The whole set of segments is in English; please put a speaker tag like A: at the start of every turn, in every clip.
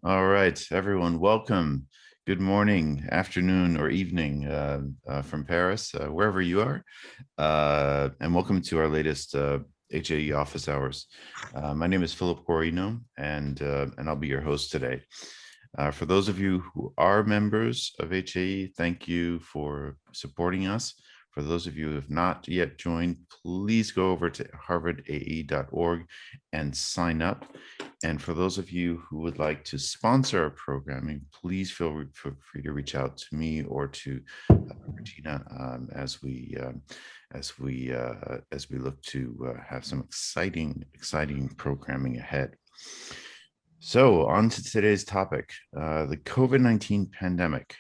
A: All right, everyone, welcome. Good morning, afternoon, or evening from Paris, wherever you are, and welcome to our latest HAE office hours. My name is Philip Corino, and I'll be your host today. For those of you who are members of HAE, thank you for supporting us. For those of you who have not yet joined, please go over to harvardae.org and sign up. And for those of you who would like to sponsor our programming, please feel free to reach out to me or to Regina as we look to have some exciting programming ahead. So on to today's topic, the COVID-19 pandemic.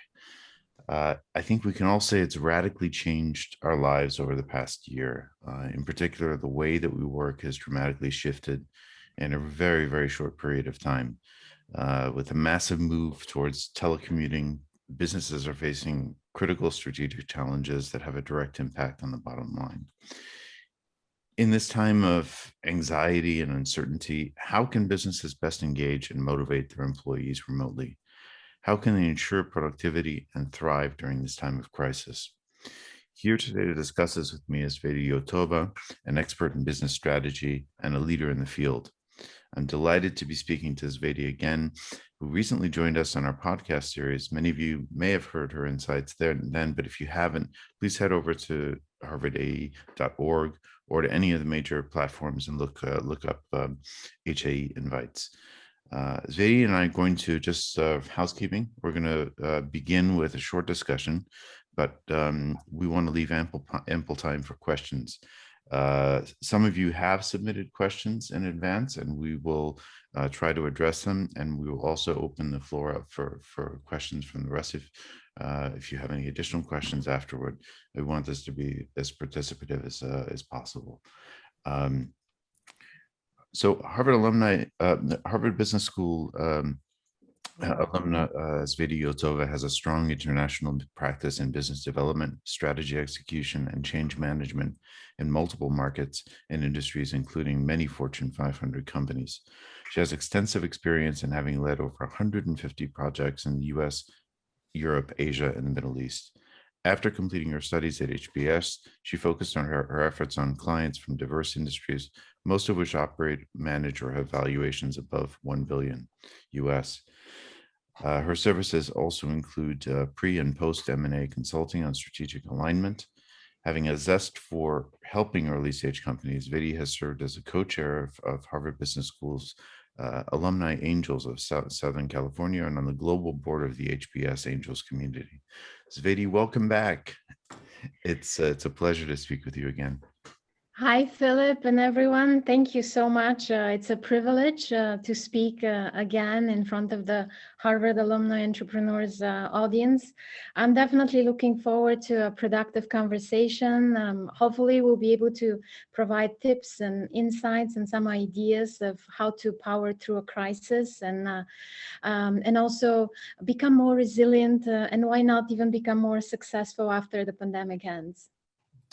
A: I think we can all say it's radically changed our lives over the past year. In particular, the way that we work has dramatically shifted in a very short period of time. With a massive move towards telecommuting, businesses are facing critical strategic challenges that have a direct impact on the bottom line. In this time of anxiety and uncertainty, how can businesses best engage and motivate their employees remotely? How can they ensure productivity and thrive during this time of crisis? Here today to discuss this with me is Cveti Yotova, an expert in business strategy and a leader in the field. I'm delighted to be speaking to Cveti again, who recently joined us on our podcast series. Many of you may have heard her insights then, but if you haven't, please head over to harvardae.org or to any of the major platforms and look up HAE invites. Cveti and I are going to just housekeeping. We're going to begin with a short discussion, but we want to leave ample time for questions. Some of you have submitted questions in advance, and we will try to address them. And we will also open the floor up for questions from the rest of. If you have any additional questions afterward, we want this to be as participative as possible. So Harvard Business School alumna Cveti Yotova has a strong international practice in business development, strategy execution, and change management in multiple markets and industries, including many Fortune 500 companies. She has extensive experience in having led over 150 projects in the US, Europe, Asia, and the Middle East. After completing her studies at HBS, she focused on her efforts on clients from diverse industries, most of which operate, manage, or have valuations above 1 billion US. Her services also include pre and post M&A consulting on strategic alignment. Having a zest for helping early stage companies, Cveti has served as a co-chair of Harvard Business School's Alumni Angels of Southern California and on the global board of the HBS Angels community. Cveti, welcome back. It's a pleasure to speak with you again.
B: Hi, Philip and everyone. Thank you so much. It's a privilege to speak again in front of the Harvard Alumni Entrepreneurs audience. I'm definitely looking forward to a productive conversation. Hopefully, we'll be able to provide tips and insights and some ideas of how to power through a crisis and also become more resilient and why not even become more successful after the pandemic ends.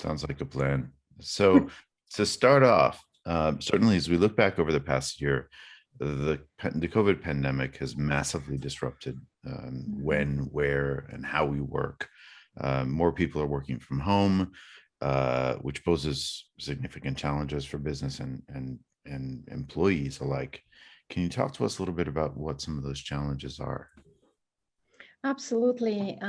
A: Sounds like a plan. So to start off, certainly as we look back over the past year, the COVID pandemic has massively disrupted when, where, and how we work. More people are working from home, which poses significant challenges for business and employees alike. Can you talk to us a little bit about what some of those challenges are?
B: Absolutely.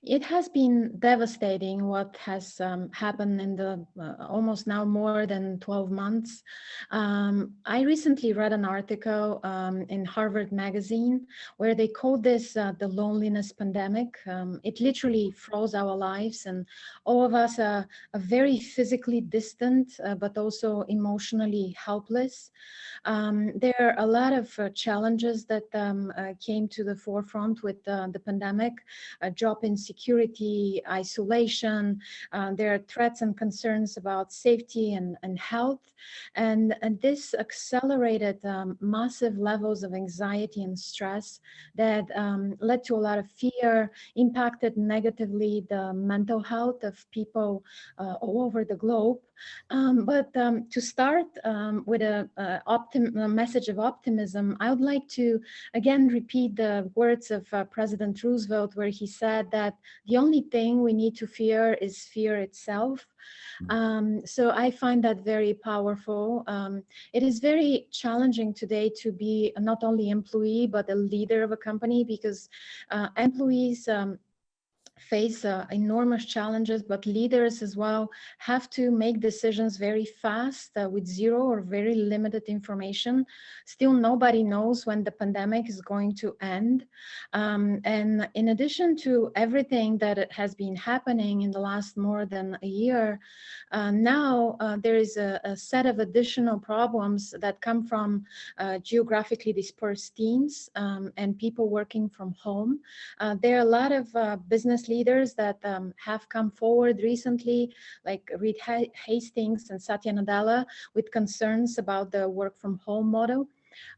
B: It has been devastating what has happened in the almost now more than 12 months. I recently read an article in Harvard Magazine where they called this the loneliness pandemic. It literally froze our lives, and all of us are very physically distant, but also emotionally helpless. There are a lot of challenges that came to the forefront with the pandemic, job insecurity, isolation. There are threats and concerns about safety and health. And this accelerated massive levels of anxiety and stress that led to a lot of fear, impacted negatively the mental health of people all over the globe. But to start with a message of optimism, I would like to again repeat the words of President Roosevelt, where he said that the only thing we need to fear is fear itself. So I find that very powerful. It is very challenging today to be not only employee, but a leader of a company, because employees face enormous challenges, but leaders as well have to make decisions very fast with zero or very limited information. Still, nobody knows when the pandemic is going to end. And in addition to everything that has been happening in the last more than a year, now there is a set of additional problems that come from geographically dispersed teams and people working from home. There are a lot of business leaders that have come forward recently, like Reed Hastings and Satya Nadella, with concerns about the work from home model.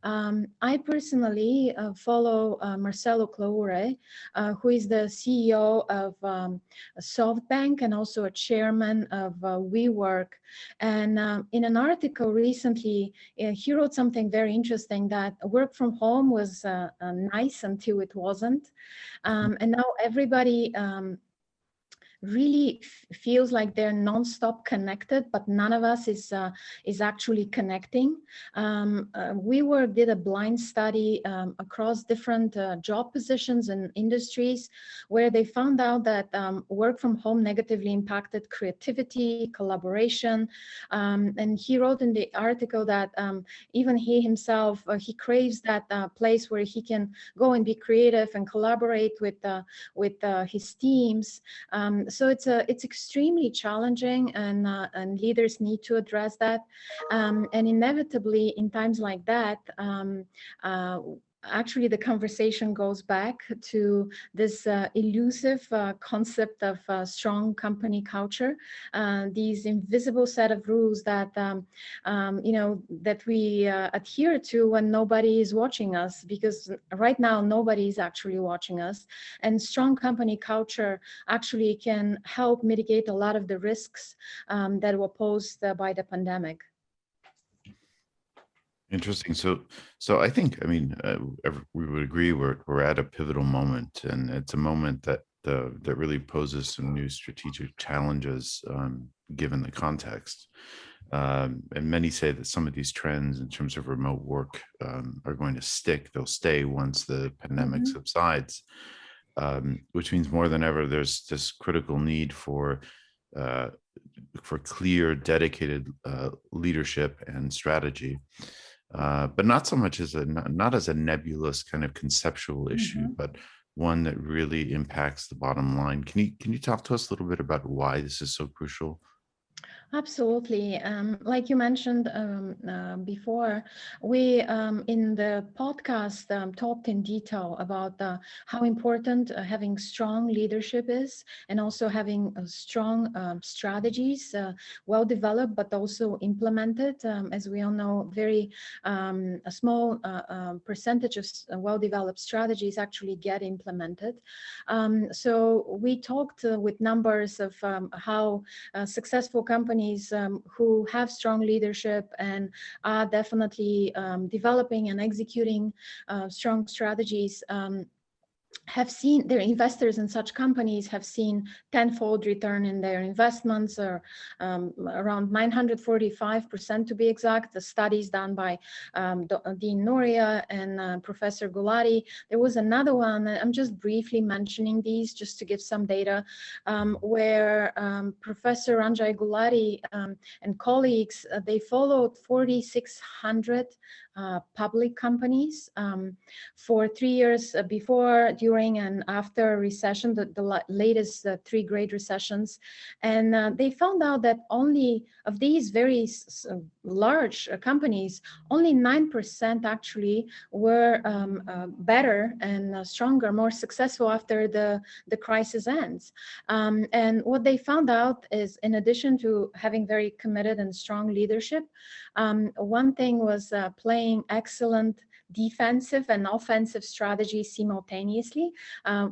B: I personally follow Marcelo Claure, who is the CEO of Softbank and also a chairman of WeWork. And in an article recently, he wrote something very interesting, that work from home was nice until it wasn't. And now everybody really feels like they're nonstop connected, but none of us is actually connecting. WeWork did a blind study across different job positions and industries, where they found out that work from home negatively impacted creativity, collaboration. And he wrote in the article that even he himself, he craves that place where he can go and be creative and collaborate with his teams. So it's extremely challenging, and leaders need to address that. And inevitably, in times like that, actually the conversation goes back to this elusive concept of strong company culture, these invisible set of rules that that we adhere to when nobody is watching us, because right now nobody is actually watching us, and strong company culture actually can help mitigate a lot of the risks that were posed by the pandemic.
A: Interesting. So I think, I mean, we would agree we're at a pivotal moment, and it's a moment that really poses some new strategic challenges given the context. And many say that some of these trends in terms of remote work are going to stick. They'll stay once the pandemic subsides, which means more than ever there's this critical need for clear, dedicated leadership and strategy. But not so much as not as a nebulous kind of conceptual issue, but one that really impacts the bottom line. Can you talk to us a little bit about why this is so crucial?
B: Absolutely. Like you mentioned before, we in the podcast talked in detail about how important having strong leadership is, and also having strong strategies, well developed, but also implemented. As we all know, a small percentage of well developed strategies actually get implemented. So we talked with numbers of how successful companies who have strong leadership and are definitely developing and executing strong strategies have seen their investors in such companies have seen tenfold return in their investments, or around 945% to be exact. The studies done by Dean Noria and Professor Gulati. There was another one, I'm just briefly mentioning these just to give some data, where Professor Ranjay Gulati and colleagues, they followed 4,600 public companies for 3 years before, during, and after recession, the latest 3 great recessions. And they found out that only of these very large companies, only 9% actually were better and stronger, more successful after the crisis ends. And what they found out is, in addition to having very committed and strong leadership, one thing was playing excellent defensive and offensive strategies simultaneously,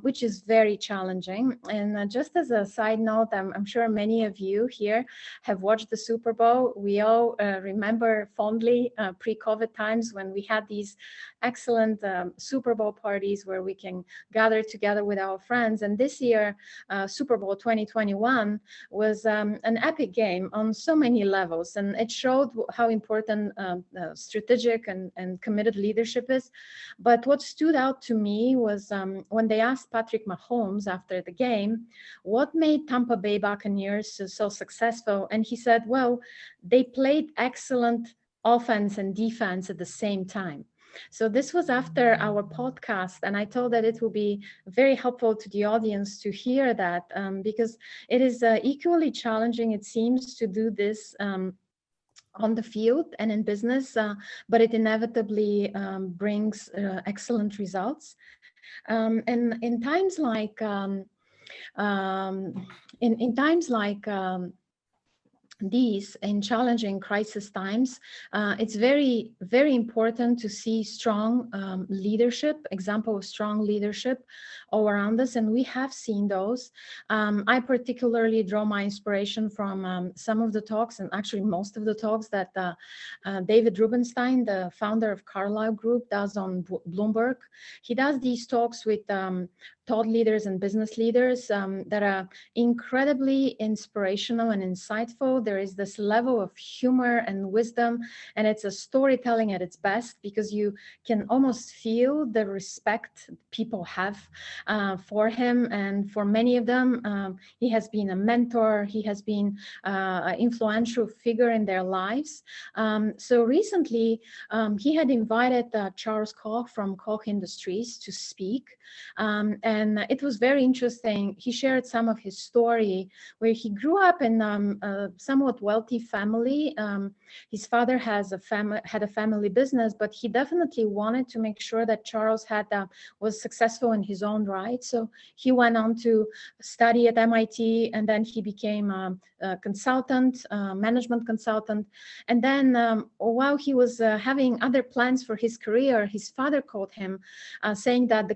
B: which is very challenging. And just as a side note, I'm sure many of you here have watched the Super Bowl. We all remember fondly pre-COVID times when we had these excellent Super Bowl parties where we can gather together with our friends. And this year, Super Bowl 2021 was an epic game on so many levels, and it showed how important strategic and committed leadership is. But what stood out to me was when they asked Patrick Mahomes after the game, what made Tampa Bay Buccaneers so successful? And he said, well, they played excellent offense and defense at the same time. So this was after our podcast, and I thought that it will be very helpful to the audience to hear that, because it is equally challenging, it seems, to do this on the field and in business, but it inevitably brings excellent results. And in times like these, in challenging crisis times, it's very, very important to see strong leadership, example of strong leadership all around us, and we have seen those. I particularly draw my inspiration from some of the talks, and actually most of the talks that David Rubenstein, the founder of Carlyle Group, does on Bloomberg. He does these talks with thought leaders and business leaders that are incredibly inspirational and insightful. There is this level of humor and wisdom, and it's a storytelling at its best, because you can almost feel the respect people have for him. And for many of them, he has been a mentor, he has been an influential figure in their lives. So recently, he had invited Charles Koch from Koch Industries to speak. And it was very interesting. He shared some of his story, where he grew up in a somewhat wealthy family. His father had a family business, but he definitely wanted to make sure that Charles was successful in his own right. So he went on to study at MIT, and then he became a consultant, management consultant. And then while he was having other plans for his career, his father called him saying that the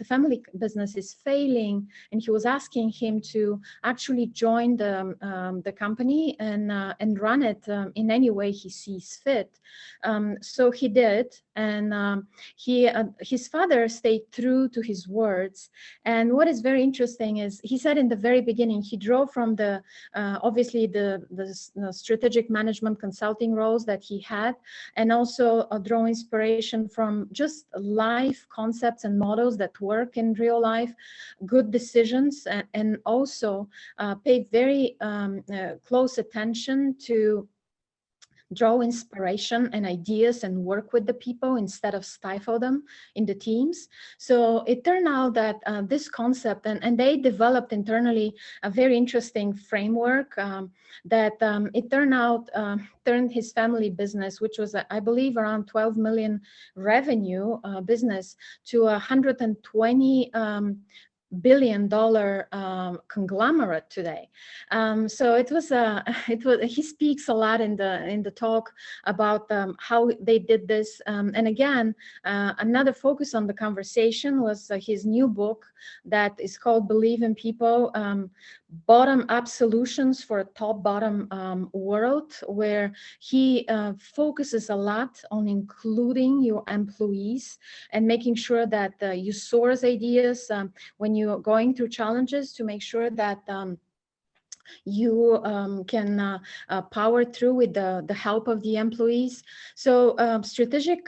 B: family business is failing, and he was asking him to actually join the company and run it in any way he sees fit. So he did, and his father stayed true to his words. And what is very interesting is, he said in the very beginning, he drove from obviously the strategic management consulting roles that he had, and also draw inspiration from just life concepts and models that work in real life, good decisions, and also paid very close attention to draw inspiration and ideas and work with the people instead of stifle them in the teams. So it turned out that this concept, and they developed internally a very interesting framework that it turned his family business, which was, I believe, around 12 million revenue business, to 120 billion-dollar conglomerate today. So he speaks a lot in the talk about how they did this. And again, another focus on the conversation was his new book that is called Believe in People, Bottom-Up Solutions for a Top-Bottom World, where he focuses a lot on including your employees and making sure that you source ideas when you're going through challenges, to make sure that you can power through with the help of the employees. So strategic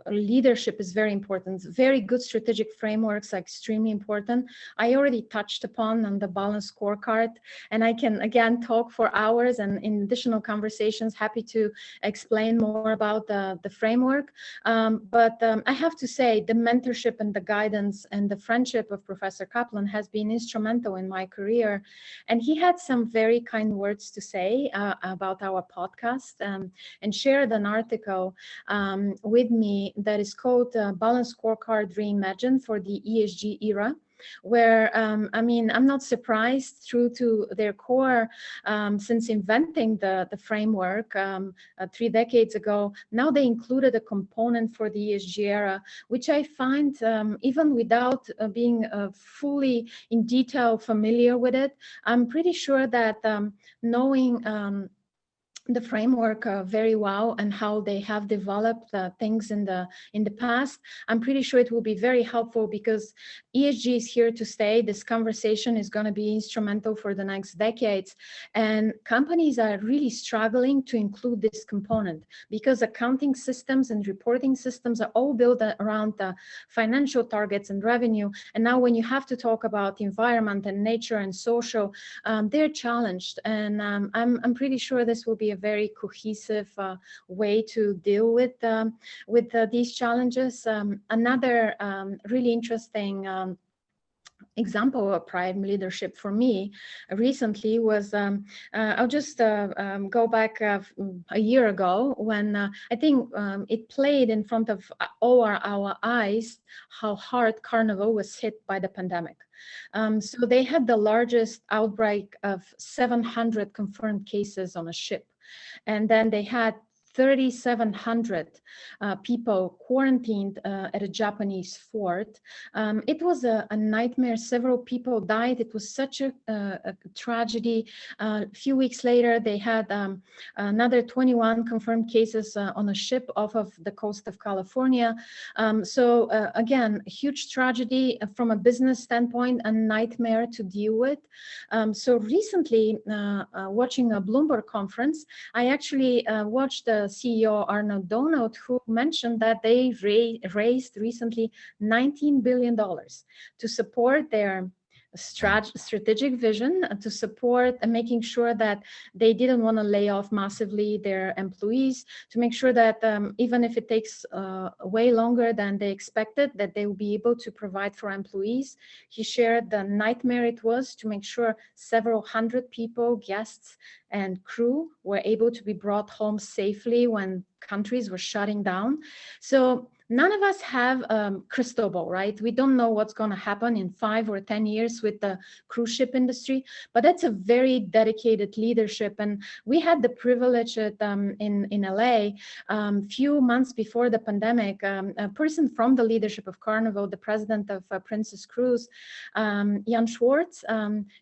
B: leadership is very important. Very good strategic frameworks are extremely important. I already touched upon on the balanced scorecard, and I can again talk for hours, and in additional conversations, happy to explain more about the framework. But I have to say, the mentorship and the guidance and the friendship of Professor Kaplan has been instrumental in my career. And he had some very kind words to say about our podcast, and shared an article with me that is called Balanced Scorecard Reimagined for the ESG Era. where, I mean, I'm not surprised, true to their core, since inventing the framework 3 decades ago, now they included a component for the ESG era, which I find, even without being fully in detail familiar with it, I'm pretty sure that knowing the framework very well and how they have developed things in the past, I'm pretty sure it will be very helpful, because ESG is here to stay. This conversation is going to be instrumental for the next decades, and companies are really struggling to include this component, because accounting systems and reporting systems are all built around the financial targets and revenue, and now when you have to talk about environment and nature and social, they're challenged, and I'm pretty sure this will be a very cohesive way to deal with these challenges. Another really interesting example of prime leadership for me recently was, I'll just go back a year ago, when I think it played in front of all our eyes how hard Carnival was hit by the pandemic. So they had the largest outbreak of 700 confirmed cases on a ship. And then they had 3,700 people quarantined at a Japanese fort. It was a nightmare. Several people died. It was such a tragedy. A few weeks later, they had another 21 confirmed cases on a ship off of the coast of California. So again, a huge tragedy from a business standpoint, a nightmare to deal with. So recently, watching a Bloomberg conference, I actually watched the CEO Arnold Donald, who mentioned that they raised recently $19 billion to support their strategic vision, to support making sure that they didn't want to lay off massively their employees, to make sure that even if it takes way longer than they expected, that they will be able to provide for employees. He shared the nightmare it was to make sure several hundred people, guests and crew, were able to be brought home safely when countries were shutting down. So none of us have crystal ball, right? We don't know what's going to happen in 5 or 10 years with the cruise ship industry, but that's a very dedicated leadership. And we had the privilege at, in LA, few months before the pandemic, a person from the leadership of Carnival, the president of Princess Cruise, Jan Schwartz,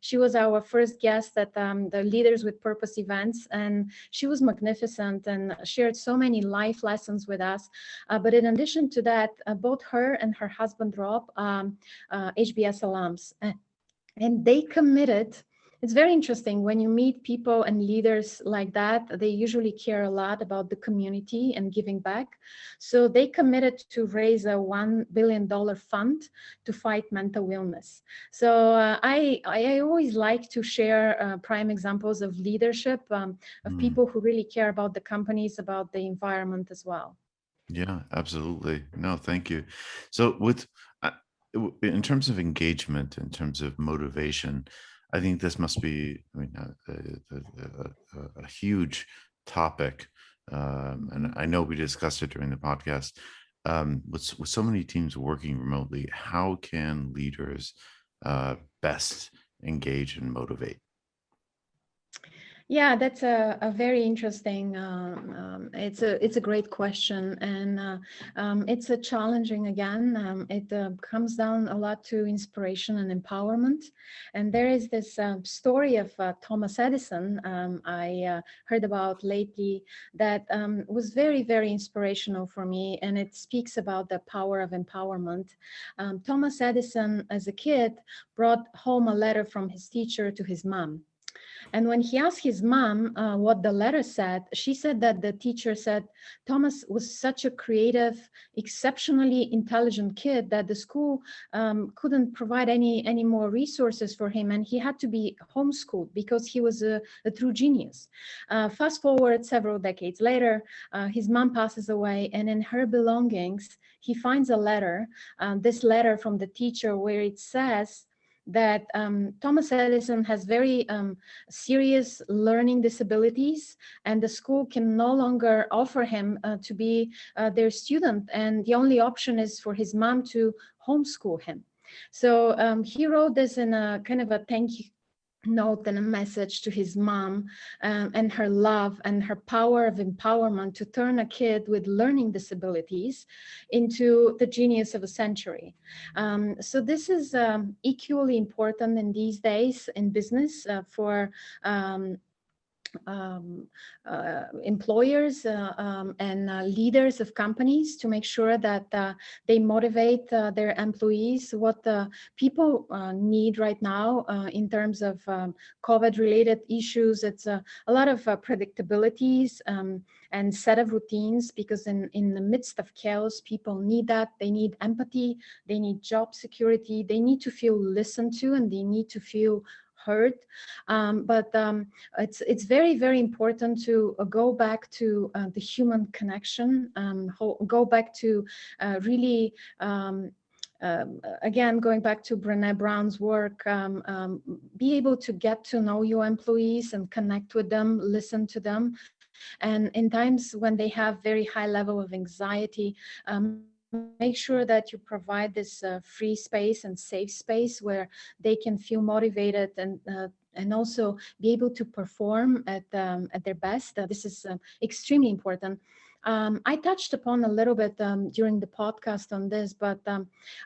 B: she was our first guest at the Leaders with Purpose events, and she was magnificent and shared so many life lessons with us. But in addition to that, both her and her husband Rob, HBS alums, and they committed. It's very interesting when you meet people and leaders like that, they usually care a lot about the community and giving back. So they committed to raise a $1 billion fund to fight mental illness. So I always like to share prime examples of leadership, of people who really care about the companies, about the environment as well.
A: Yeah, absolutely. No, thank you. So with in terms of engagement, in terms of motivation, I think this must be, I mean, a huge topic. And I know we discussed it during the podcast. With so many teams working remotely, how can leaders best engage and motivate?
B: Yeah, that's a very interesting, it's a great question, and it's a challenging again. It comes down a lot to inspiration and empowerment. And there is this story of Thomas Edison I heard about lately that was very, very inspirational for me, and it speaks about the power of empowerment. Thomas Edison, as a kid, brought home a letter from his teacher to his mom. And when he asked his mom what the letter said, she said that the teacher said Thomas was such a creative, exceptionally intelligent kid that the school couldn't provide any more resources for him, and he had to be homeschooled because he was a true genius. Fast forward several decades later, his mom passes away, and in her belongings, he finds a letter, this letter from the teacher, where it says that Thomas Edison has very serious learning disabilities, and the school can no longer offer him to be their student, and the only option is for his mom to homeschool him. So he wrote this in a kind of a thank you note and a message to his mom, and her love and her power of empowerment to turn a kid with learning disabilities into the genius of a century. So this is equally important in these days in business for um, um, employers and leaders of companies to make sure that they motivate their employees. What the people need right now in terms of COVID-related issues, it's a lot of predictabilities and set of routines, because in the midst of chaos, people need that. They need empathy, they need job security, they need to feel listened to, and they need to feel heard. But it's very, very important to go back to the human connection, go back to really again, going back to Brené Brown's work, be able to get to know your employees and connect with them, listen to them. And in times when they have very high level of anxiety, make sure that you provide this free space and safe space where they can feel motivated and also be able to perform at their best. This is extremely important. I touched upon a little bit during the podcast on this, but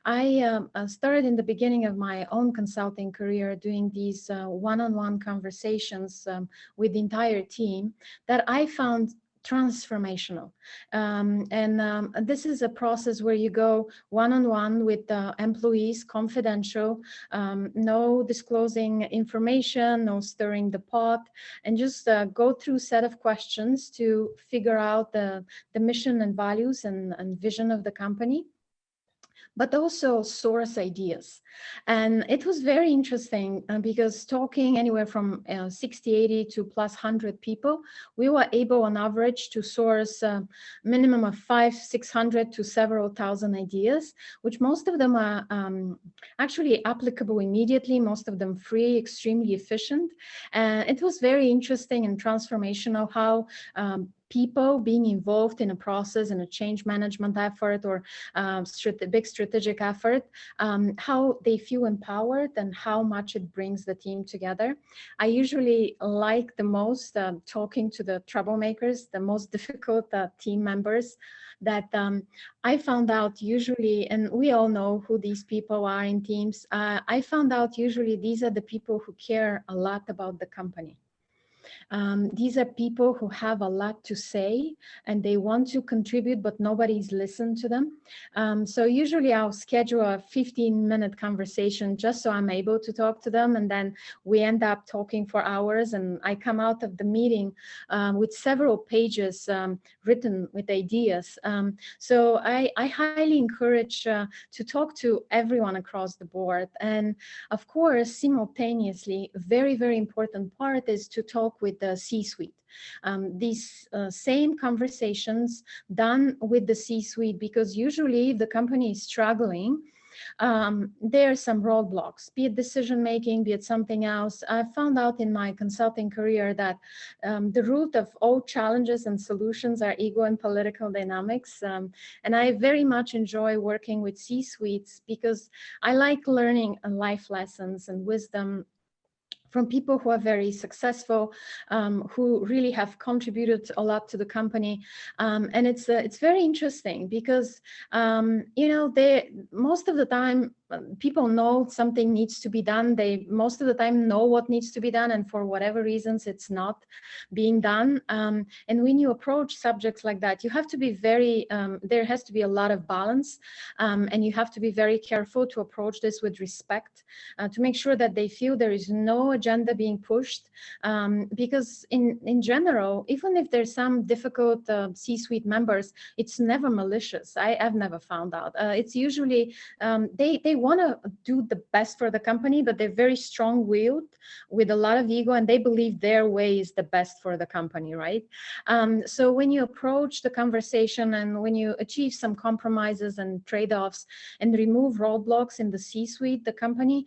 B: I started in the beginning of my own consulting career doing these one-on-one conversations with the entire team that I found transformational. And this is a process where you go one-on-one with the employees, confidential, no disclosing information, no stirring the pot, and just go through a set of questions to figure out the mission and values and vision of the company, but also source ideas. And it was very interesting because talking anywhere from 60, 80 to plus 100 people, we were able on average to source a minimum of 500-600 to several thousand ideas, which most of them are actually applicable immediately, most of them free, extremely efficient. And it was very interesting and transformational how people being involved in a process, in a change management effort or big strategic effort, how they feel empowered and how much it brings the team together. I usually like the most talking to the troublemakers, the most difficult team members that I found out usually, and we all know who these people are in teams, I found out usually these are the people who care a lot about the company. These are people who have a lot to say and they want to contribute, but nobody's listened to them. So usually I'll schedule a 15-minute conversation just so I'm able to talk to them. And then we end up talking for hours and I come out of the meeting with several pages written with ideas. So I highly encourage to talk to everyone across the board. And of course, simultaneously, a very, very important part is to talk with the C-suite. These same conversations done with the C-suite, because usually if the company is struggling, there are some roadblocks, be it decision making, be it something else. I found out in my consulting career that the root of all challenges and solutions are ego and political dynamics. And I very much enjoy working with C-suites because I like learning life lessons and wisdom from people who are very successful, who really have contributed a lot to the company. And it's very interesting because, you know, most of the time, people know something needs to be done. They most of the time know what needs to be done, and for whatever reasons, it's not being done. And when you approach subjects like that, you have to be very, there has to be a lot of balance, and you have to be very careful to approach this with respect, to make sure that they feel there is no agenda being pushed, because in general, even if there's some difficult C-suite members, it's never malicious. I've never found out. It's usually they want to do the best for the company, but they're very strong-willed with a lot of ego, and they believe their way is the best for the company, right? So when you approach the conversation and when you achieve some compromises and trade-offs and remove roadblocks in the C-suite, the company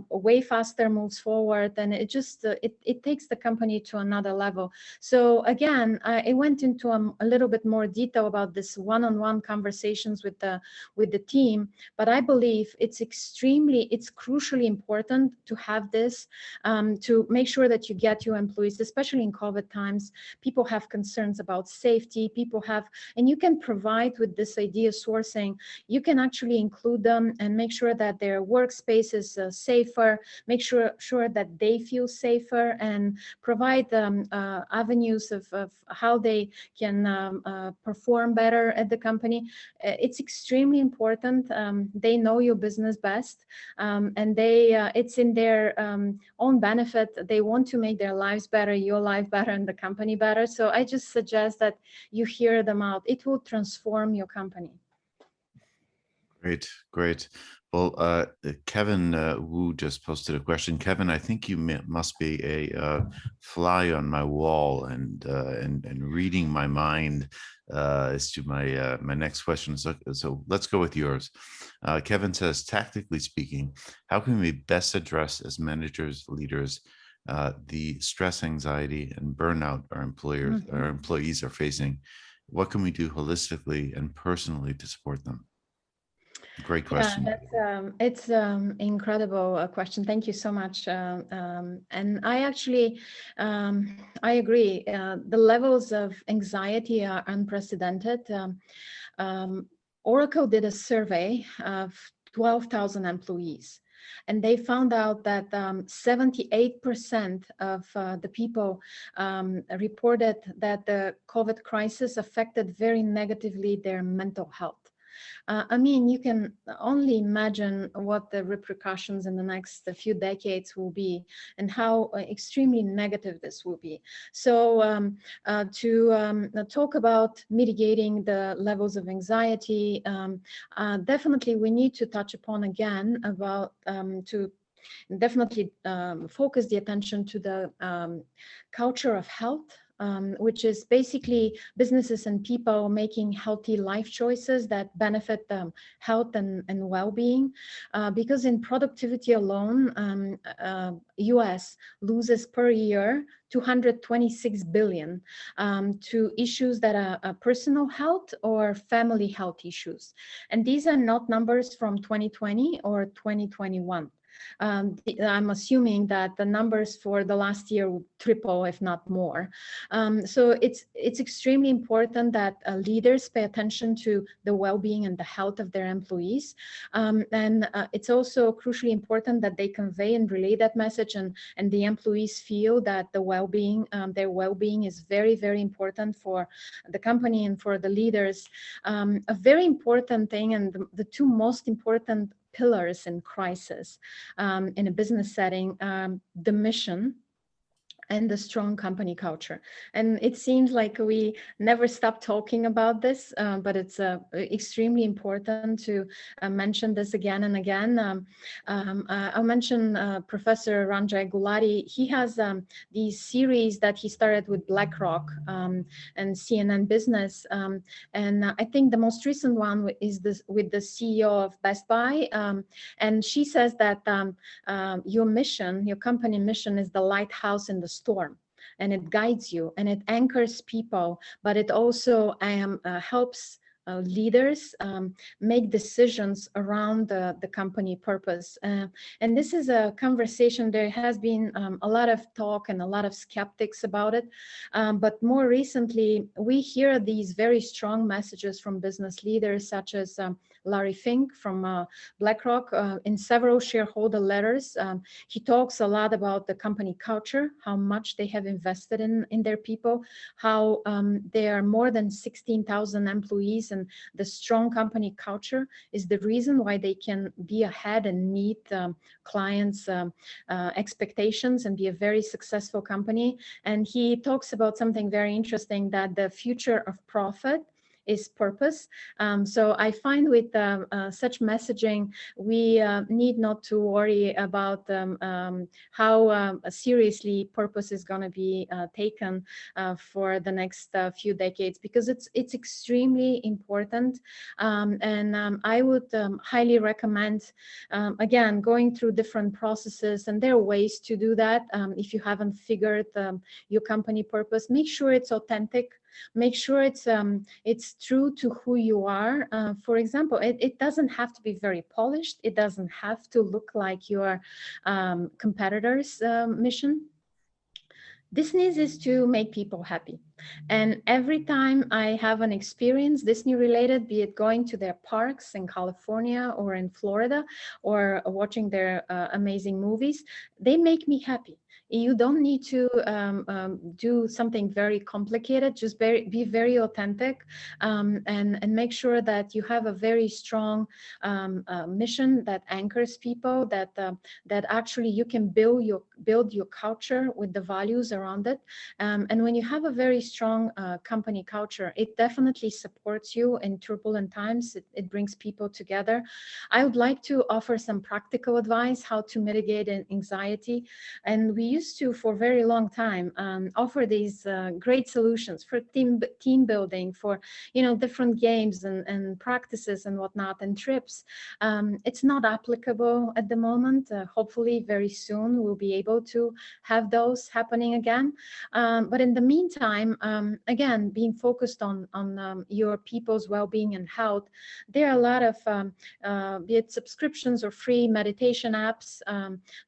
B: way faster moves forward, and it just it takes the company to another level. So again, I went into a little bit more detail about this one-on-one conversations with the team, but I believe it's crucially important to have this, to make sure that you get your employees, especially in COVID times. People have concerns about safety, and you can provide with this idea sourcing, you can actually include them and make sure that their workspace is safer, make sure that they feel safer, and provide avenues of how they can perform better at the company. It's extremely important. They know your business best, and it's in their own benefit. They want to make their lives better, your life better, and the company better. So I just suggest that you hear them out. It will transform your company.
A: Great, great. Well, Kevin Wu just posted a question. Kevin, I think you must be a fly on my wall and reading my mind as to my next question. So let's go with yours. Kevin says, tactically speaking, how can we best address as managers, leaders, the stress, anxiety, and burnout our employees are facing? What can we do holistically and personally to support them? Great question.
B: Yeah, it's incredible question. Thank you so much. And I actually, I agree. The levels of anxiety are unprecedented. Oracle did a survey of 12,000 employees, and they found out that 78% of the people reported that the COVID crisis affected very negatively their mental health. I mean, you can only imagine what the repercussions in the next few decades will be and how extremely negative this will be. So to talk about mitigating the levels of anxiety, definitely we need to touch upon again about to definitely focus the attention to the culture of health, which is basically businesses and people making healthy life choices that benefit health and well-being. Because in productivity alone, US loses per year 226 billion to issues that are personal health or family health issues. And these are not numbers from 2020 or 2021. I'm assuming that the numbers for the last year will triple, if not more. So it's extremely important that leaders pay attention to the well-being and the health of their employees. And it's also crucially important that they convey and relay that message, and the employees feel that the well-being, their well-being is very, very important for the company and for the leaders. A very important thing, and the two most important pillars in crisis in a business setting, the mission and the strong company culture. And it seems like we never stop talking about this, but it's extremely important to mention this again and again. I'll mention Professor Ranjay Gulati. He has these series that he started with BlackRock and CNN Business. And I think the most recent one is this with the CEO of Best Buy. And she says that your mission, your company mission, is the lighthouse in the storm, and it guides you and it anchors people, but it also helps leaders make decisions around the company purpose. And this is a conversation. There has been a lot of talk and a lot of skeptics about it. But more recently, we hear these very strong messages from business leaders such as Larry Fink from BlackRock in several shareholder letters. He talks a lot about the company culture, how much they have invested in their people, how there are more than 16,000 employees, and the strong company culture is the reason why they can be ahead and meet clients' expectations and be a very successful company. And he talks about something very interesting, that the future of profit is purpose. So I find with such messaging, we need not to worry about how seriously purpose is going to be taken for the next few decades, because it's extremely important. And I would highly recommend, again, going through different processes, and there are ways to do that. If you haven't figured your company purpose, make sure it's authentic. Make sure it's true to who you are. For example, it doesn't have to be very polished. It doesn't have to look like your competitor's mission. Disney is to make people happy. And every time I have an experience Disney related, be it going to their parks in California or in Florida or watching their amazing movies, they make me happy. You don't need to do something very complicated. Just be very authentic, and make sure that you have a very strong mission that anchors people, that actually you can build your culture with the values around it. And when you have a very strong company culture, it definitely supports you in turbulent times. It brings people together. I would like to offer some practical advice how to mitigate anxiety. And we used to, for a very long time, offer these great solutions for team building, for different games and practices and whatnot, and trips. It's not applicable at the moment. Hopefully very soon we'll be able to have those happening again. But in the meantime, again, being focused on your people's well-being and health, there are a lot of, be it subscriptions or free meditation apps.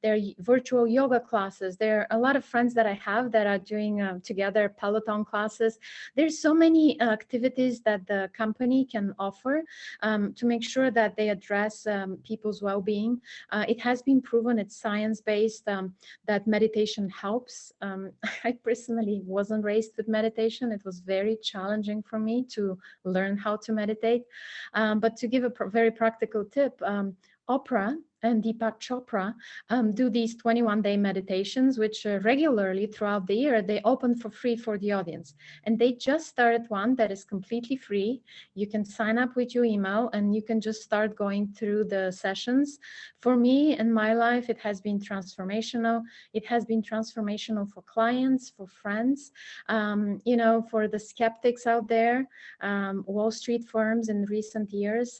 B: There are virtual yoga classes. There are a lot of friends that I have that are doing together Peloton classes. There's so many activities that the company can offer to make sure that they address people's well-being. It has been proven, it's science-based, that meditation helps. I personally wasn't raised with meditation. It was very challenging for me to learn how to meditate. But to give a very practical tip, Oprah and Deepak Chopra do these 21-day meditations, which regularly throughout the year, they open for free for the audience. And they just started one that is completely free. You can sign up with your email and you can just start going through the sessions. For me, in my life, it has been transformational. It has been transformational for clients, for friends, for the skeptics out there. Wall Street firms in recent years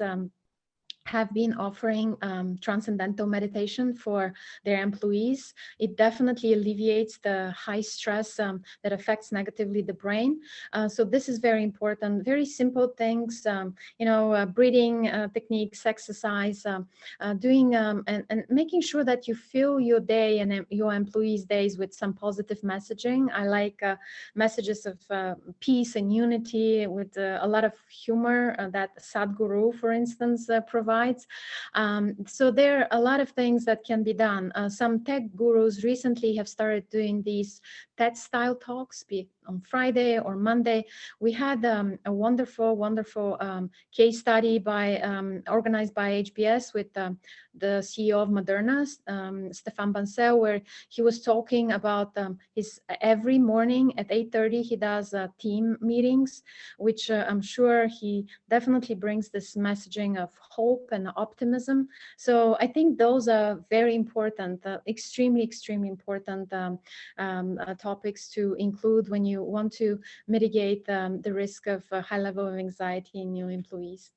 B: have been offering transcendental meditation for their employees. It definitely alleviates the high stress that affects negatively the brain. So this is very important. Very simple things, breathing techniques, exercise, doing and making sure that you fill your day and your employees' days with some positive messaging. I like messages of peace and unity with a lot of humor that Sadhguru, for instance, provides. So there are a lot of things that can be done. Some tech gurus recently have started doing these TED style talks, be it on Friday or Monday. We had a wonderful case study organized by HBS with the CEO of Moderna, Stéphane Bancel, where he was talking about his every morning at 8:30 he does team meetings, which I'm sure he definitely brings this messaging of hope and optimism. So I think those are very important, extremely important topics to include when you want to mitigate the risk of a high level of anxiety in new employees.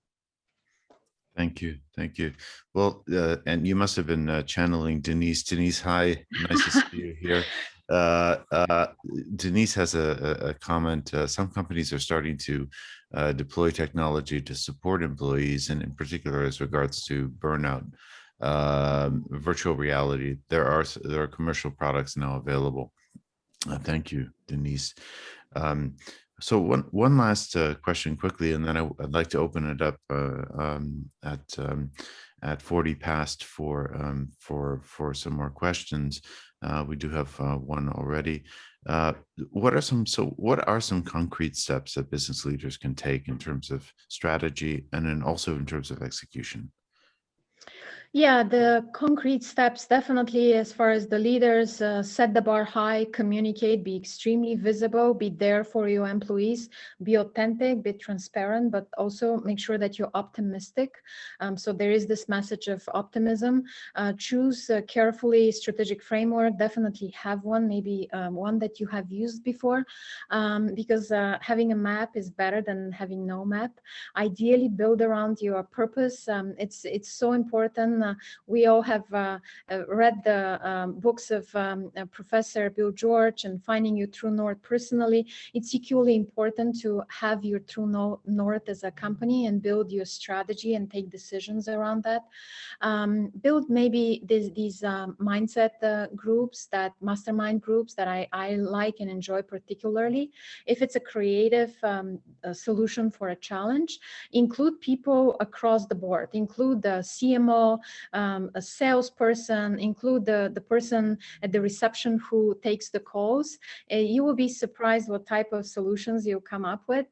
A: Thank you. Thank you. Well, and you must have been channeling Denise. Denise, hi. Nice to see you here. Denise has a comment. Some companies are starting to deploy technology to support employees, and in particular as regards to burnout. Virtual reality. There are commercial products now available. Thank you, Denise. So one last question quickly, and then I'd like to open it up at 40 past for some more questions. We do have one already. What are some concrete steps that business leaders can take in terms of strategy and then also in terms of execution?
B: Yeah, the concrete steps definitely, as far as the leaders, set the bar high, communicate, be extremely visible, be there for your employees, be authentic, be transparent, but also make sure that you're optimistic. So there is this message of optimism. Choose carefully strategic framework, definitely have one, maybe one that you have used before, because having a map is better than having no map. Ideally build around your purpose. It's so important question. We all have read the books of Professor Bill George and Finding Your True North personally. It's equally important to have your true north as a company and build your strategy and take decisions around that. Build maybe these mindset groups, that mastermind groups that I like and enjoy particularly. If it's a creative solution for a challenge, include people across the board, include the CMO, a salesperson, include the person at the reception who takes the calls. You will be surprised what type of solutions you'll come up with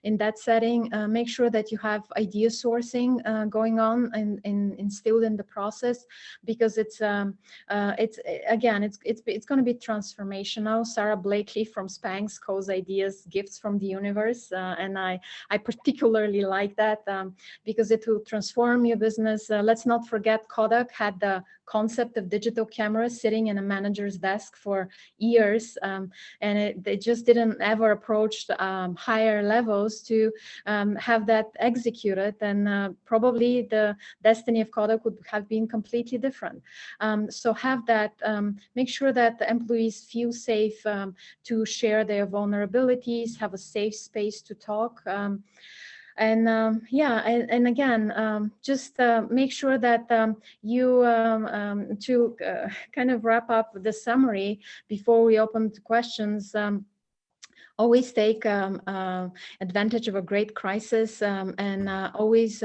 B: in that setting. Make sure that you have idea sourcing going on and instilled in the process, because it's going to be transformational. Sarah Blakely from Spanx calls ideas gifts from the universe, and I particularly like that because it will transform your business. Let's not forget Kodak had the concept of digital cameras sitting in a manager's desk for years, and they just didn't ever approach higher levels to have that executed, and probably the destiny of Kodak would have been completely different. So have that, make sure that the employees feel safe to share their vulnerabilities, have a safe space to talk. And again, just make sure that you, to kind of wrap up the summary before we open to questions, always take advantage of a great crisis, and always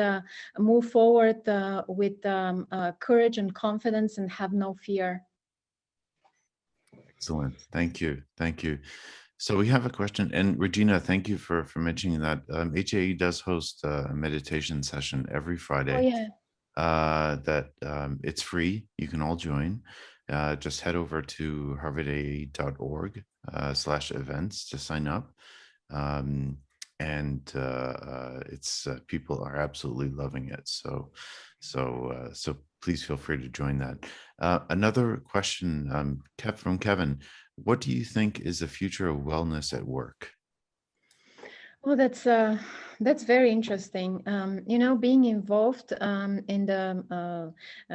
B: move forward with courage and confidence, and have no fear.
A: Excellent. Thank you. Thank you. So we have a question, and Regina, thank you for mentioning that. HAE does host a meditation session every Friday.
B: Oh, yeah.
A: It's free. You can all join. Just head over to harvardae.org/events to sign up. It's people are absolutely loving it. So please feel free to join that. Another question from Kevin. What do you think is the future of wellness at work?
B: Well, that's very interesting. Being involved in the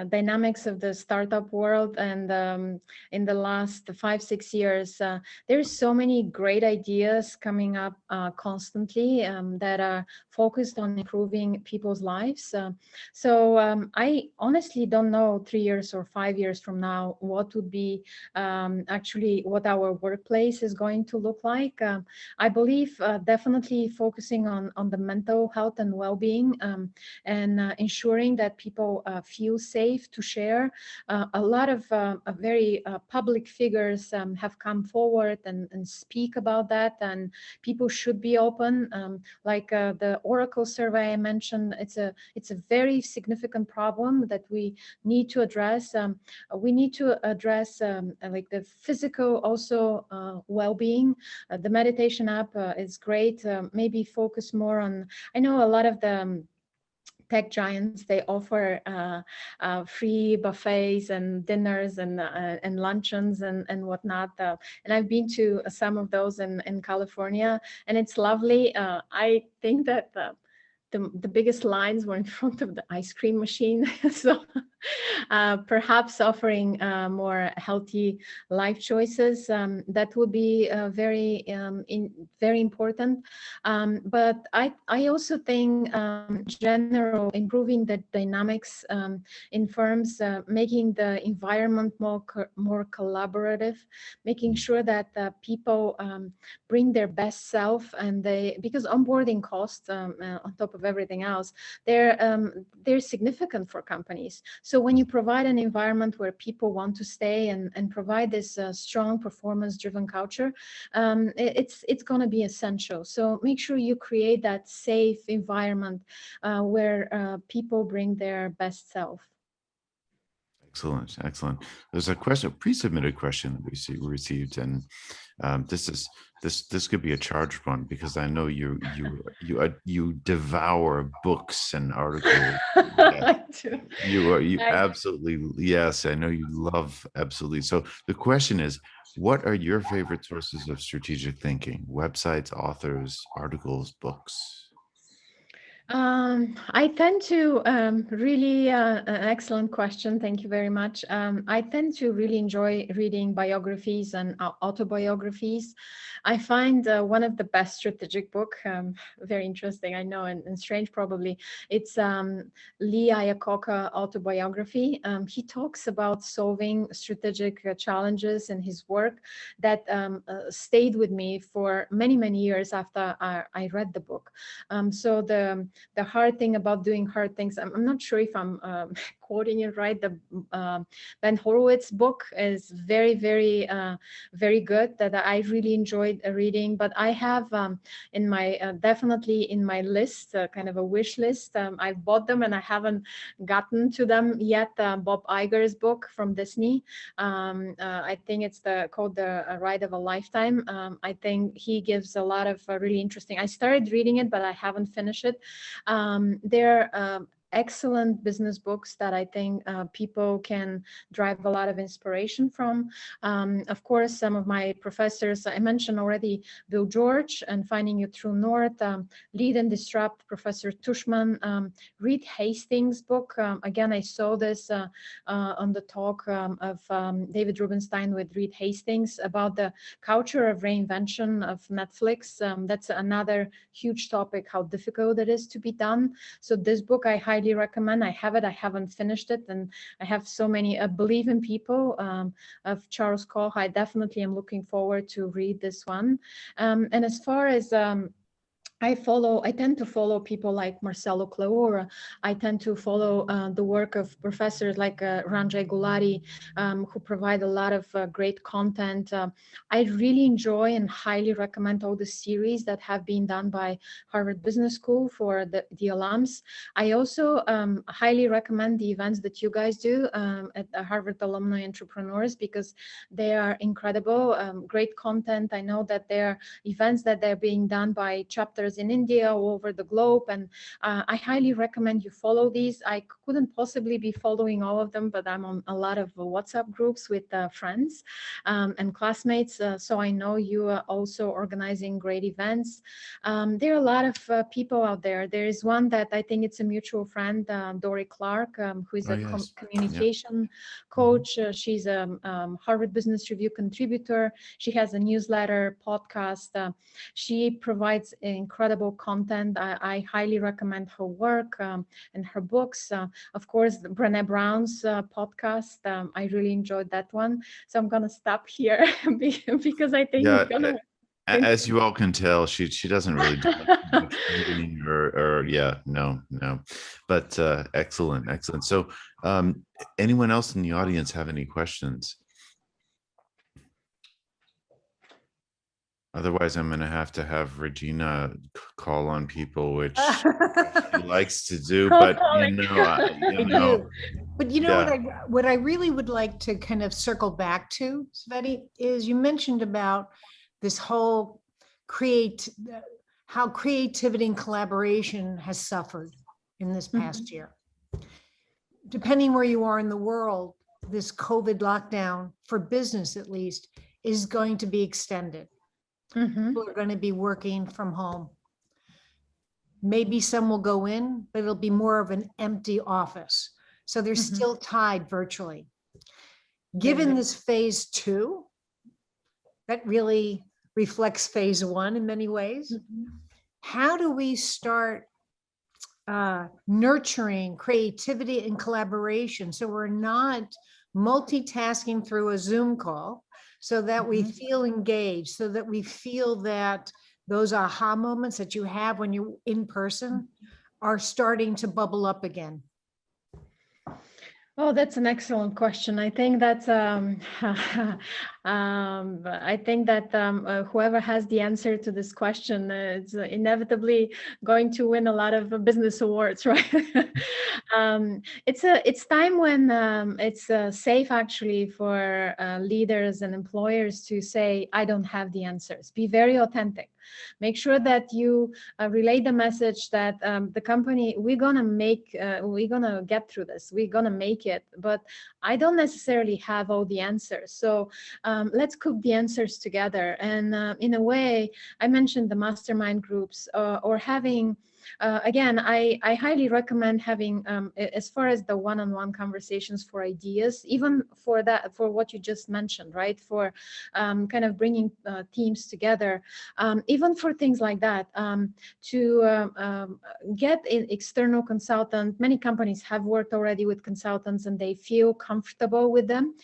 B: dynamics of the startup world, and in the last 5-6 years, there's so many great ideas coming up constantly that are focused on improving people's lives. I honestly don't know 3 years or 5 years from now what would be actually what our workplace is going to look like. I believe definitely focusing on the mental health and well-being, and ensuring that people feel safe to share. A lot of very public figures have come forward and speak about that, and people should be open. Like the Oracle survey I mentioned, it's a very significant problem that we need to address. We need to address like the physical also well-being. The meditation app is great. Maybe focus more on, I know a lot of the tech giants, they offer free buffets and dinners and luncheons and whatnot. And I've been to some of those in California, and it's lovely. I think that the biggest lines were in front of the ice cream machine. So perhaps offering more healthy life choices, that would be very important. But I also think general improving the dynamics in firms, making the environment more collaborative, making sure that people bring their best self, and because onboarding costs on top of everything else, they're significant for companies. So when you provide an environment where people want to stay and provide this strong performance-driven culture, it's going to be essential. So make sure you create that safe environment where people bring their best self.
A: Excellent, excellent. There's a pre-submitted question that we received, and this could be a charged one, because I know you devour books and articles.
B: I do.
A: You absolutely, yes, I know you love absolutely. So the question is, what are your favorite sources of strategic thinking? Websites, authors, articles, books?
B: I tend to really, an excellent question. Thank you very much. I tend to really enjoy reading biographies and autobiographies. I find one of the best strategic book, very interesting, I know, and strange probably. It's Lee Iacocca autobiography. He talks about solving strategic challenges in his work that stayed with me for many, many years after I read the book. So the hard thing about doing hard things, I'm not sure if I'm quoting it right. The Ben Horowitz book is very, very, very good that I really enjoyed reading. But I have in my, definitely in my list, kind of a wish list. I've bought them and I haven't gotten to them yet. Bob Iger's book from Disney. I think it's called The Ride of a Lifetime. I think he gives a lot of really interesting. I started reading it, but I haven't finished it. They're excellent business books that I think people can drive a lot of inspiration from. Of course, some of my professors, I mentioned already Bill George and Finding Your True North, Lead and Disrupt, Professor Tushman, Reed Hastings' book. Again, I saw this on the talk of David Rubenstein with Reed Hastings about the culture of reinvention of Netflix. That's another huge topic, how difficult it is to be done. So this book I highly recommend. I have it, I haven't finished it, and I have so many Believe in People of Charles Koch. I definitely am looking forward to read this one. And as far as I tend to follow people like Marcelo Claure. I tend to follow the work of professors like Ranjay Gulati, who provide a lot of great content. I really enjoy and highly recommend all the series that have been done by Harvard Business School for the alums. I also highly recommend the events that you guys do at the Harvard Alumni Entrepreneurs, because they are incredible, great content. I know that there are events that they're being done by chapters in India, all over the globe, and I highly recommend you follow these. I couldn't possibly be following all of them, but I'm on a lot of WhatsApp groups with friends and classmates, so I know you are also organizing great events. There are a lot of people out there. There is one that I think it's a mutual friend, Dory Clark, who is
A: Oh,
B: a
A: yes. Yeah.
B: communication coach. She's a Harvard Business Review contributor. She has a newsletter, podcast. She provides incredible content. I highly recommend her work and her books. Of course, Brené Brown's podcast. I really enjoyed that one. So I'm gonna stop here because I think
A: Yeah.
B: we're gonna.
A: As you all can tell, she doesn't really do much reading or yeah, no. But excellent. So anyone else in the audience have any questions? Otherwise, I'm going to have Regina call on people, which she likes to do.
B: Cold
A: But
B: calling.
C: I do. But you know
A: yeah.
C: what I really would like to kind of circle back to, Cveti, is you mentioned about this whole how creativity and collaboration has suffered in this past year. Depending where you are in the world, this COVID lockdown, for business at least, is going to be extended. People are going to be working from home. Maybe some will go in, but it'll be more of an empty office. So they're still tied virtually. Given this phase 2, that really reflects phase 1 in many ways. How do we start nurturing creativity and collaboration so we're not multitasking through a Zoom call, so that we feel engaged, so that we feel that those aha moments that you have when you're in person are starting to bubble up again?
B: Oh, that's an excellent question. I think that whoever has the answer to this question is inevitably going to win a lot of business awards, right? It's time when it's safe actually for leaders and employers to say, I don't have the answers. Be very authentic. Make sure that you relay the message that the company, we're gonna get through this. We're gonna make it, but I don't necessarily have all the answers. So let's cook the answers together. And in a way, I mentioned the mastermind groups or having again, I highly recommend having, as far as the one-on-one conversations for ideas, even for that, for what you just mentioned, right? For kind of bringing teams together, even for things like that, to get an external consultant. Many companies have worked already with consultants and they feel comfortable with them.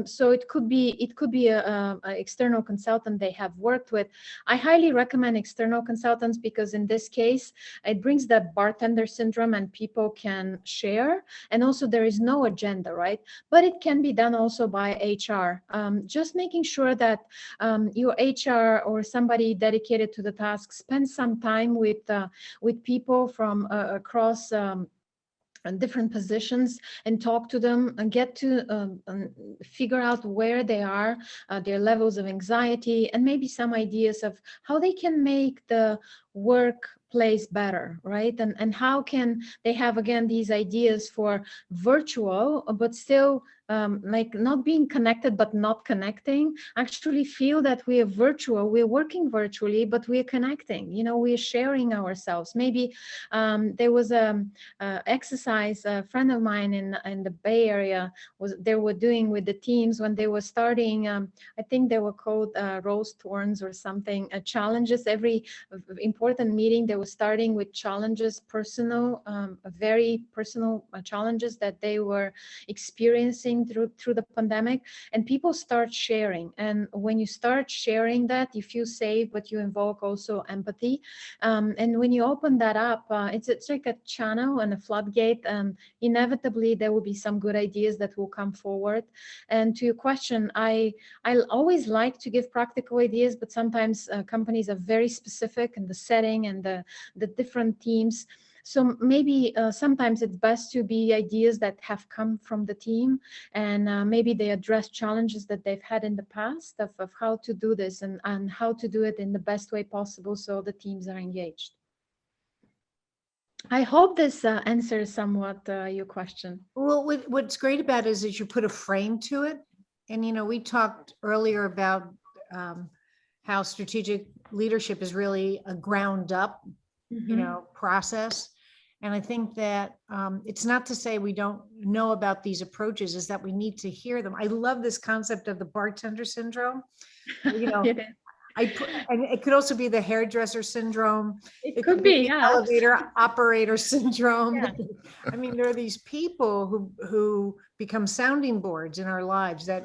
B: So it could be a external consultant they have worked with. I highly recommend external consultants because in this case, it brings that bartender syndrome and people can share. And also there is no agenda, right? But it can be done also by HR. Just making sure that your HR or somebody dedicated to the task spends some time with people from across different positions and talk to them and get to figure out where they are, their levels of anxiety, and maybe some ideas of how they can make the workplace better, right? And how can they have, again, these ideas for virtual, but still like not being connected, but not connecting, actually feel that we are virtual, we're working virtually, but we're connecting, you know, we're sharing ourselves. Maybe there was a exercise a friend of mine in the Bay Area they were doing with the teams when they were starting. I think they were called rose thorns or something. Challenges. Every important meeting they were starting with challenges, personal, very personal challenges that they were experiencing through the pandemic, and people start sharing. And when you start sharing that, you feel safe, but you invoke also empathy. And when you open that up, it's like a channel and a floodgate. Inevitably, there will be some good ideas that will come forward. And to your question, I always like to give practical ideas, but sometimes companies are very specific in the setting and the different teams. So maybe sometimes it's best to be ideas that have come from the team, and maybe they address challenges that they've had in the past of how to do this and how to do it in the best way possible so the teams are engaged. I hope this answers somewhat your question.
C: Well, what's great about it is that you put a frame to it. And, you know, we talked earlier about how strategic leadership is really a ground up, you know, process. And I think that it's not to say we don't know about these approaches, is that we need to hear them. I love this concept of the bartender syndrome. You know, and it could also be the hairdresser syndrome.
B: It could be,
C: the
B: yeah.
C: elevator operator syndrome.
B: Yeah.
C: I mean, there are these people who become sounding boards in our lives that,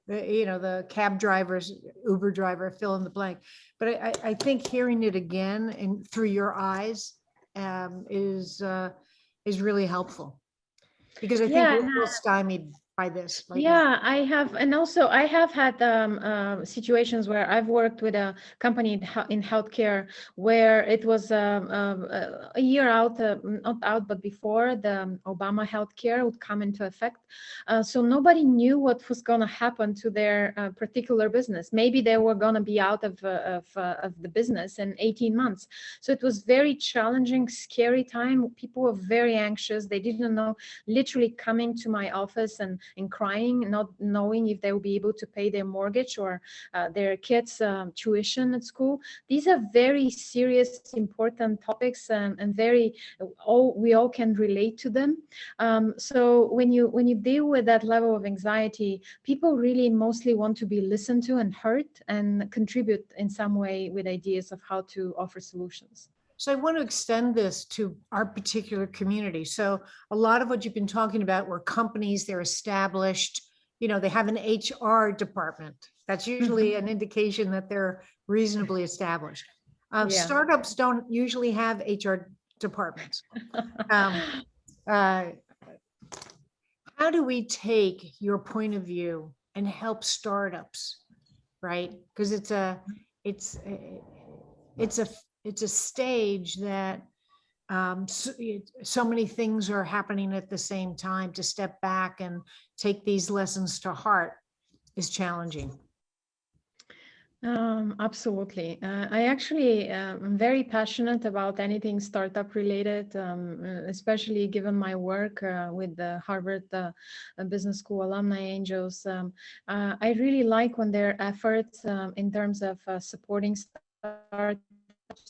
C: you know, the cab drivers, Uber driver, fill in the blank. But I think hearing it again and through your eyes is really helpful, because I think we're a little stymied by this.
B: Yeah, I have, and also I have had situations where I've worked with a company in healthcare where it was a year out, not out, but before the Obama healthcare would come into effect. So nobody knew what was going to happen to their particular business. Maybe they were going to be out of the business in 18 months. So it was very challenging, scary time. People were very anxious. They didn't know, literally coming to my office and crying, not knowing if they will be able to pay their mortgage or their kids' tuition at school. These are very serious, important topics, and very we all can relate to them. So when you deal with that level of anxiety, people really mostly want to be listened to and heard and contribute in some way with ideas of how to offer solutions.
C: So I want to extend this to our particular community. So a lot of what you've been talking about were companies, they're established, you know, they have an HR department. That's usually an indication that they're reasonably established. Startups don't usually have HR departments. How do we take your point of view and help startups, right? Because it's a stage that so many things are happening at the same time. To step back and take these lessons to heart is challenging.
B: Absolutely. I actually am very passionate about anything startup related, especially given my work with the Harvard Business School Alumni Angels. I really like when there are efforts in terms of supporting startups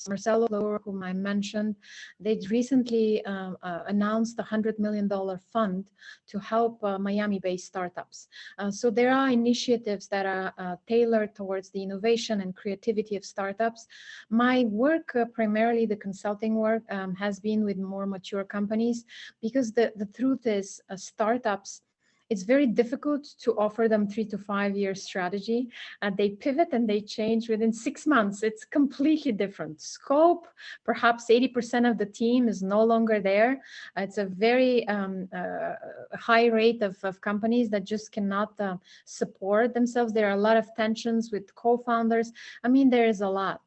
B: Marcelo Lower, whom I mentioned, they recently announced a $100 million fund to help Miami-based startups. So there are initiatives that are tailored towards the innovation and creativity of startups. My work, primarily the consulting work, has been with more mature companies, because the truth is startups, it's very difficult to offer them 3 to 5 year strategy. They pivot and they change within 6 months. It's completely different scope. Perhaps 80% of the team is no longer there. It's a very high rate of companies that just cannot support themselves. There are a lot of tensions with co-founders. I mean, there is a lot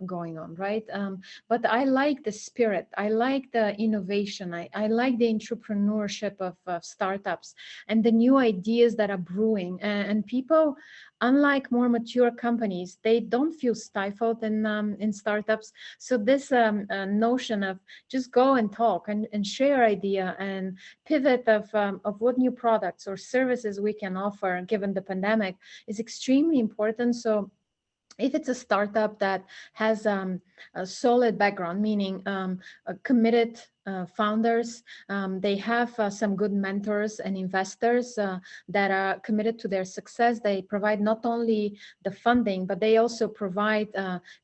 B: going on, right? But I like the spirit. I like the innovation. I like the entrepreneurship of startups and the new ideas that are brewing. And people, unlike more mature companies, they don't feel stifled in startups. So this notion of just go and talk and share idea and pivot of what new products or services we can offer given the pandemic is extremely important. So if it's a startup that has a solid background, meaning committed founders, they have some good mentors and investors that are committed to their success. They provide not only the funding, but they also provide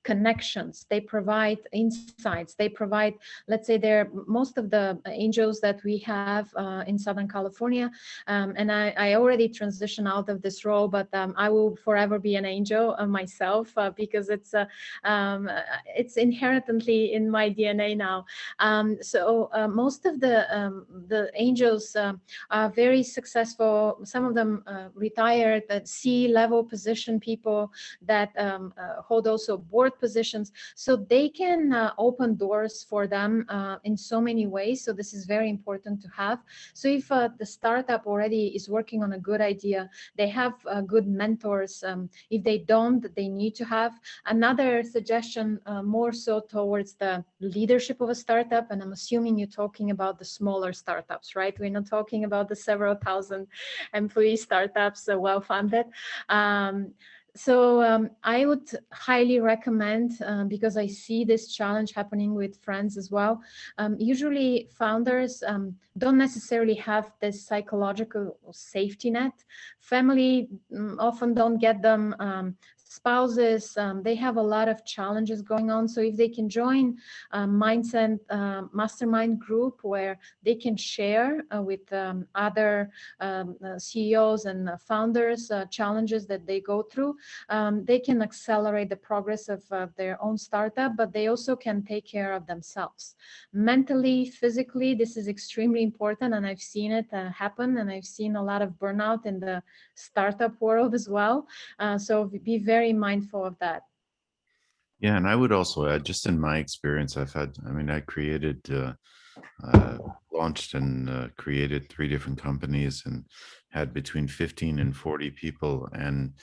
B: connections. They provide insights. They provide, let's say, most of the angels that we have in Southern California. And I already transitioned out of this role, but I will forever be an angel myself because it's inherently in my DNA now. So most of the angels are very successful. Some of them retired at C-level position people that hold also board positions. So they can open doors for them in so many ways. So this is very important to have. So if the startup already is working on a good idea, they have good mentors. If they don't, they need to have. Another suggestion, more so towards the leadership of a startup, and I'm assuming you're talking about the smaller startups, right? We're not talking about the several thousand employee startups, well-funded. So I would highly recommend, because I see this challenge happening with friends as well. Usually founders don't necessarily have this psychological safety net. Family often don't get them. Spouses, they have a lot of challenges going on. So if they can join a mindset mastermind group where they can share with other CEOs and founders challenges that they go through, they can accelerate the progress of their own startup, but they also can take care of themselves. Mentally, physically, this is extremely important, and I've seen it happen, and I've seen a lot of burnout in the startup world as well. So be very mindful of that.
A: Yeah, and I would also add, just in my experience, I created, launched and created 3 different companies and had between 15 and 40 people. And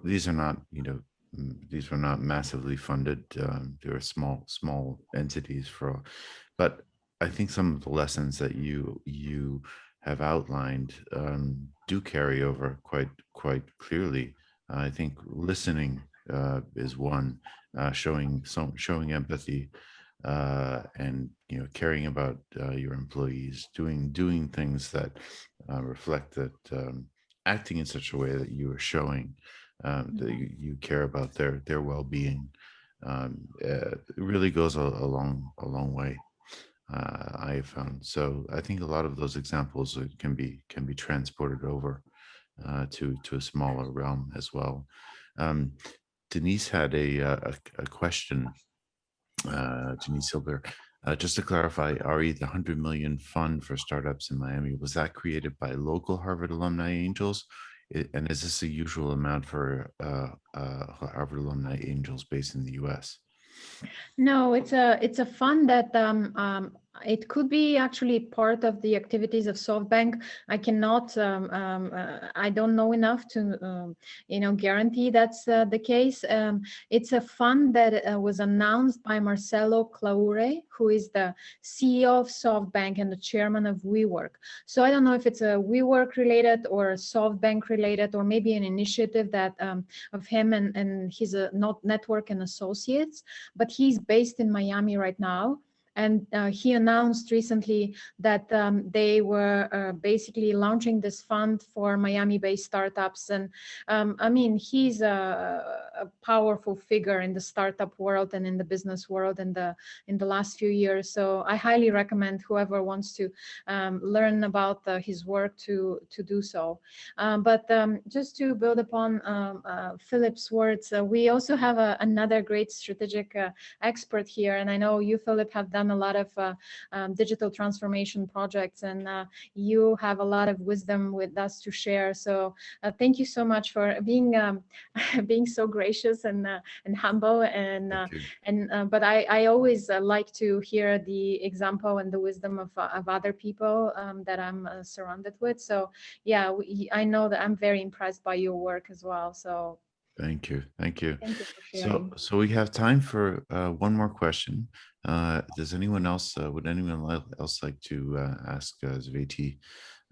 A: these are not, these were not massively funded. They were small entities but I think some of the lessons that you have outlined do carry over quite clearly. I think listening is one, showing empathy, and caring about your employees, doing things that reflect that, acting in such a way that you are showing that you care about their well-being. It really goes a long way. I have found. So I think a lot of those examples can be transported over to a smaller realm as well. Denise had a question. Denise Silver, just to clarify, Ari, the 100 million fund for startups in Miami, was that created by local Harvard Alumni Angels? And is this a usual amount for Harvard Alumni Angels based in the US?
B: No, it's a fund that It could be actually part of the activities of SoftBank. I cannot, I don't know enough to, guarantee that's the case. It's a fund that was announced by Marcelo Claure, who is the CEO of SoftBank and the chairman of WeWork. So I don't know if it's a WeWork related or a SoftBank related, or maybe an initiative that of him and his network and associates, but he's based in Miami right now. And he announced recently that they were basically launching this fund for Miami-based startups. And I mean, he's a powerful figure in the startup world and in the business world in the last few years. So I highly recommend whoever wants to learn about his work to do so. But just to build upon Philip's words, we also have another great strategic expert here. And I know you, Philip, have done a lot of digital transformation projects, and you have a lot of wisdom with us to share. So thank you so much for being being so gracious and humble. And but I always like to hear the example and the wisdom of other people that I'm surrounded with. So yeah, I know that I'm very impressed by your work as well. So
A: thank you. Thank you.
B: Thank you for sharing.
A: So we have time for one more question. Does anyone else, would anyone else like to ask Cveti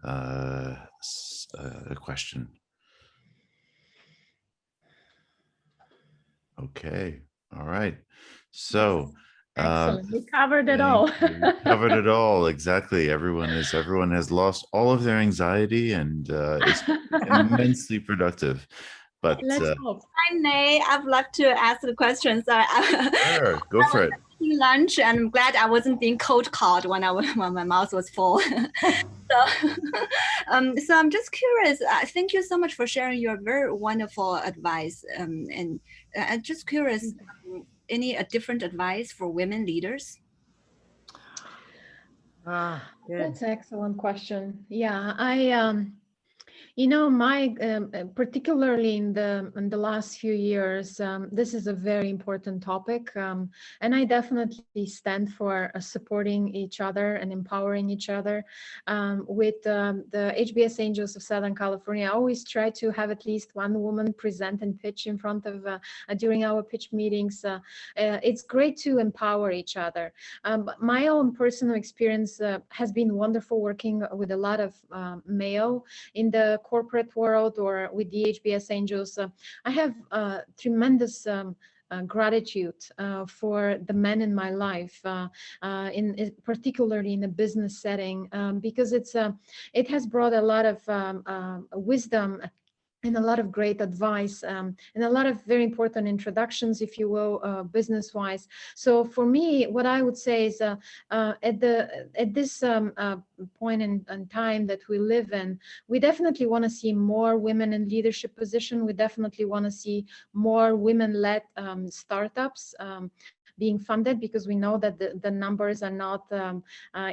A: a question? Okay. All right. So
B: excellent. We covered it all.
A: We covered it all. Exactly. Everyone has lost all of their anxiety, and it's immensely productive. But
B: let's hope.
D: Hi, Nay. I'd like to ask the question.
A: Sure, go for it.
D: Lunch, and I'm glad I wasn't being cold called when my mouth was full. So I'm just curious. Thank you so much for sharing your very wonderful advice. And I'm just curious, any different advice for women leaders?
B: That's an excellent question. Yeah, particularly in the last few years, this is a very important topic, and I definitely stand for supporting each other and empowering each other. With the HBS Angels of Southern California, I always try to have at least one woman present and pitch in front of during our pitch meetings. It's great to empower each other. But my own personal experience has been wonderful working with a lot of male in the corporate world or with the HBS Angels. I have tremendous gratitude for the men in my life, particularly in a business setting, because it has brought a lot of wisdom and a lot of great advice, and a lot of very important introductions, if you will, business-wise. So for me, what I would say is at this point in time that we live in, we definitely want to see more women in leadership position. We definitely want to see more women-led startups being funded, because we know that the numbers are not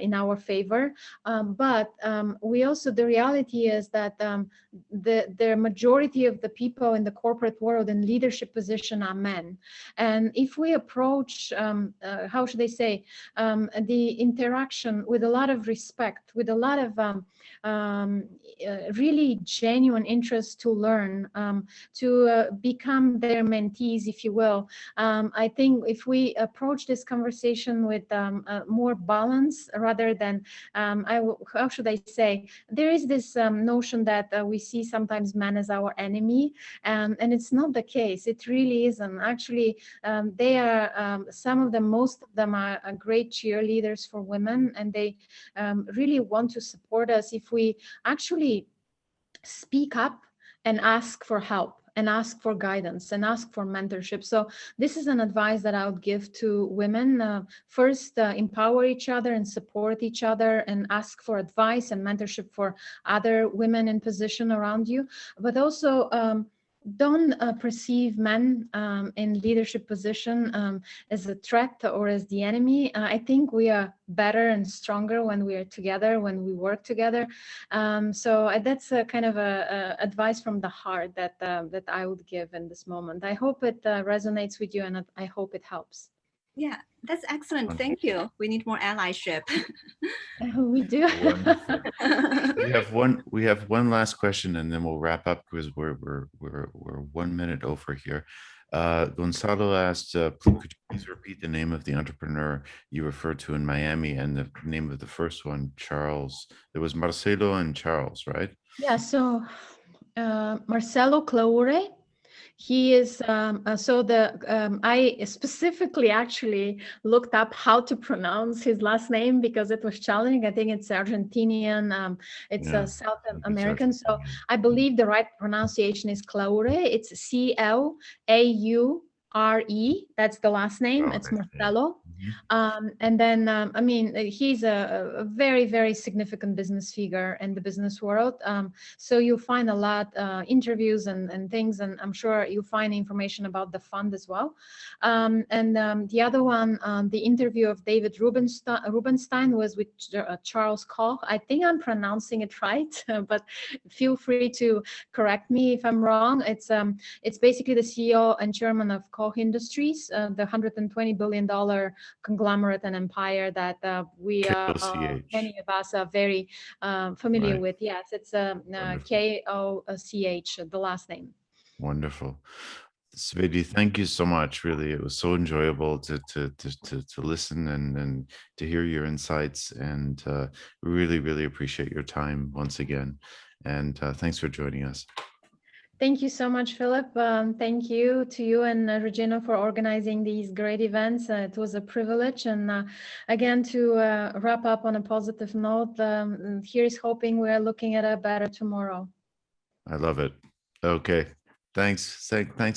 B: in our favor. But we also, the reality is that the majority of the people in the corporate world in leadership position are men. And if we approach, how should I say, the interaction with a lot of respect, with a lot of really genuine interest to learn, to become their mentees, if you will, I think if we approach this conversation with more balance rather than, how should I say, there is this notion that we see sometimes men as our enemy, and it's not the case. It really isn't. Actually, they are, most of them are great cheerleaders for women, and they really want to support us if we actually speak up and ask for help, and ask for guidance, and ask for mentorship. So this is an advice that I would give to women. First, empower each other and support each other, and ask for advice and mentorship for other women in position around you. But also, don't perceive men in leadership position as a threat or as the enemy. I think we are better and stronger when we are together, when we work together. So that's a kind of a advice from the heart that I would give in this moment. I hope it resonates with you, and I hope it helps.
D: Yeah, that's excellent.
A: Wonderful.
D: Thank you. We need more allyship.
B: We do.
A: Wonderful. We have one last question, and then we'll wrap up because we're 1 minute over here. Gonzalo asked, could you please repeat the name of the entrepreneur you referred to in Miami and the name of the first one, Charles? There was Marcelo and Charles, right?
B: Yeah, so Marcelo Claure, he is, I specifically actually looked up how to pronounce his last name because it was challenging. I think it's Argentinian, it's
A: Yeah,
B: South
A: I think it's
B: American. So
A: Argentinian.
B: I believe the right pronunciation is Claure. It's Claure. That's the last name.
A: Oh,
B: It's
A: okay.
B: Marcelo.
A: Mhm.
B: And then, I mean, he's a very, very significant business figure in the business world. So you'll find a lot interviews and things, and I'm sure you'll find information about the fund as well. The other one, the interview of David Rubenstein was with Charles Koch. I think I'm pronouncing it right, but feel free to correct me if I'm wrong. It's basically the CEO and chairman of Koch Industries, the $120 billion conglomerate and empire that we
A: KOCH.
B: many of us are very familiar
A: Right.
B: with. Yes, it's
A: Wonderful.
B: KOCH, the last name.
A: Wonderful. Cveti, thank you so much. Really, it was so enjoyable to listen and to hear your insights, and really appreciate your time once again. And thanks for joining us.
B: Thank you so much, Philip. Thank you to you and Regina for organizing these great events. It was a privilege. And again, to wrap up on a positive note, here's hoping we're looking at a better tomorrow.
A: I love it. Okay. Thanks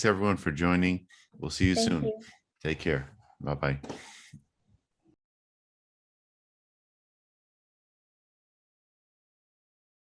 A: everyone for joining. We'll see you
B: Thank
A: soon.
B: you.
A: Take care. Bye-bye.